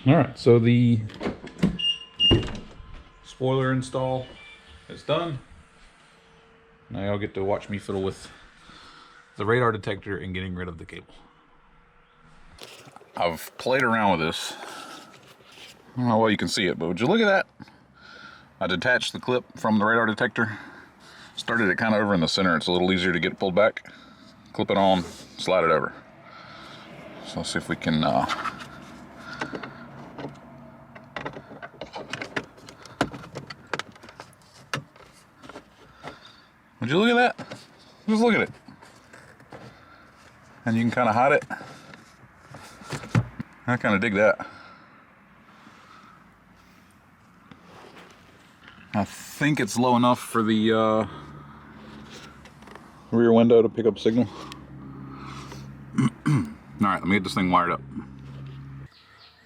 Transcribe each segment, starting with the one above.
Alright, so the spoiler install is done. Now y'all get to watch me fiddle with the radar detector and getting rid of the cable. I've played around with this. I don't know why you can see it, but would you look at that? I detached the clip from the radar detector, started it kind of over in the center. It's a little easier to get it pulled back. Clip it on, slide it over. So let's see if we can would you look at that? Just look at it. And you can kind of hide it. I kind of dig that. I think it's low enough for the rear window to pick up signal. Alright, let me get this thing wired up.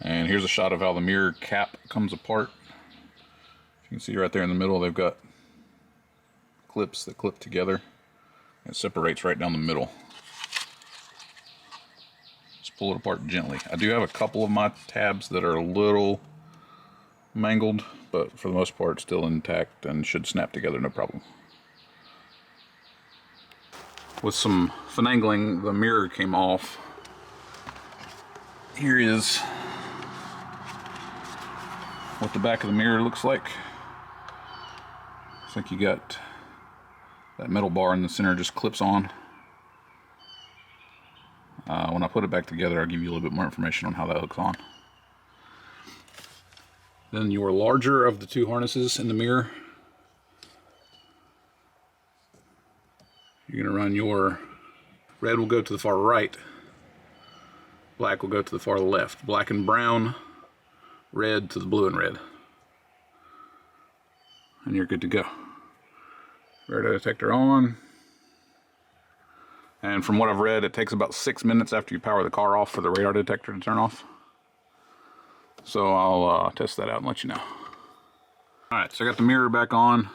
And here's a shot of how the mirror cap comes apart. You can see right there in the middle, they've got clips that clip together. It separates right down the middle. Just pull it apart gently. I do have a couple of my tabs that are a little mangled, but for the most part still intact and should snap together no problem. With some finagling, the mirror came off. Here is what the back of the mirror looks like. Looks like you got that metal bar in the center just clips on. When I put it back together, I'll give you a little bit more information on how that hooks on. Then your larger of the two harnesses in the mirror, you're going to run your red will go to the far right, black will go to the far left. Black and brown, red to the blue and red. And you're good to go. Radar detector on. And from what I've read, it takes about 6 minutes after you power the car off for the radar detector to turn off. So I'll test that out and let you know. Alright, so I got the mirror back on.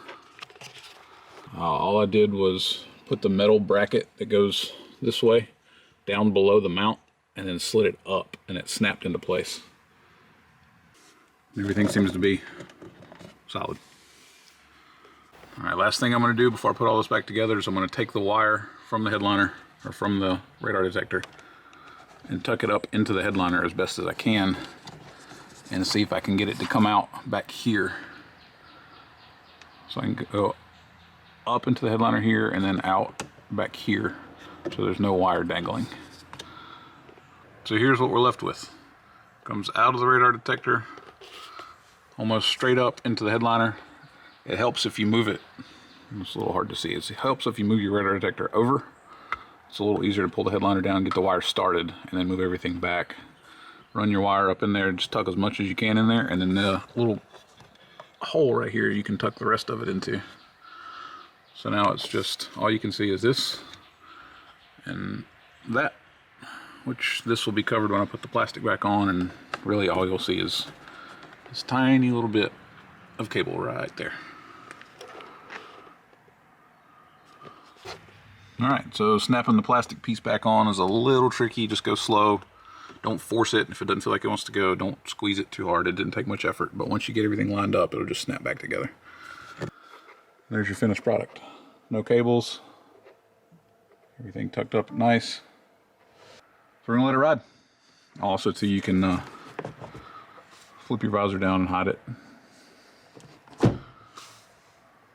All I did was put the metal bracket that goes this way down below the mount and then slid it up and it snapped into place. Everything seems to be solid. Alright, last thing I'm going to do before I put all this back together is I'm going to take the wire from the headliner, or from the radar detector, and tuck it up into the headliner as best as I can and see if I can get it to come out back here. So I can go up into the headliner here and then out back here so there's no wire dangling. So here's what we're left with. Comes out of the radar detector almost straight up into the headliner. It helps if you move it. It's a little hard to see. It helps if you move your radar detector over. It's a little easier to pull the headliner down, get the wire started, and then move everything back. Run your wire up in there, just tuck as much as you can in there, and then the little hole right here you can tuck the rest of it into. So now it's just, all you can see is this and that, which this will be covered when I put the plastic back on, and really all you'll see is this tiny little bit of cable right there. Alright, so snapping the plastic piece back on is a little tricky. Just go slow. Don't force it. If it doesn't feel like it wants to go, don't squeeze it too hard. It didn't take much effort, but once you get everything lined up, it'll just snap back together. There's your finished product. No cables. Everything tucked up nice. So we're going to let it ride. Also, too, you can flip your visor down and hide it.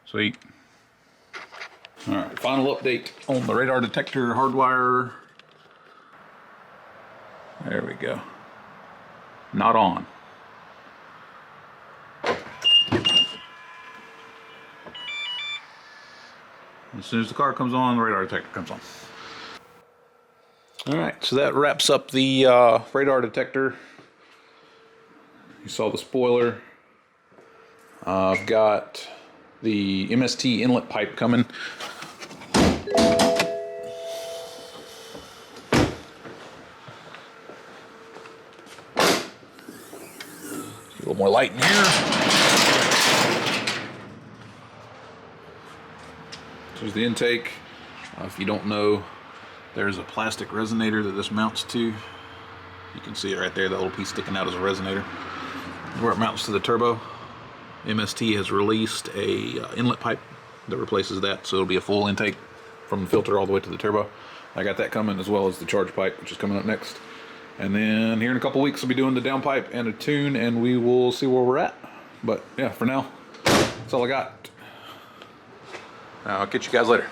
Sweet. Alright, final update on the radar detector hardwire. There we go. Not on. As soon as the car comes on, the radar detector comes on. Alright, so that wraps up the radar detector. You saw the spoiler. I've got the MST inlet pipe coming. A little more light in here. There's the intake. If you don't know, there's a plastic resonator that this mounts to. You can see it right there, that little piece sticking out as a resonator. Where it mounts to the turbo. MST has released a inlet pipe that replaces that, so it'll be a full intake from the filter all the way to the turbo. I got that coming, as well as the charge pipe, which is coming up next. And then here in a couple weeks I'll be doing the downpipe and a tune, and we will see where we're at. But yeah, for now, that's all I got. I'll catch you guys later.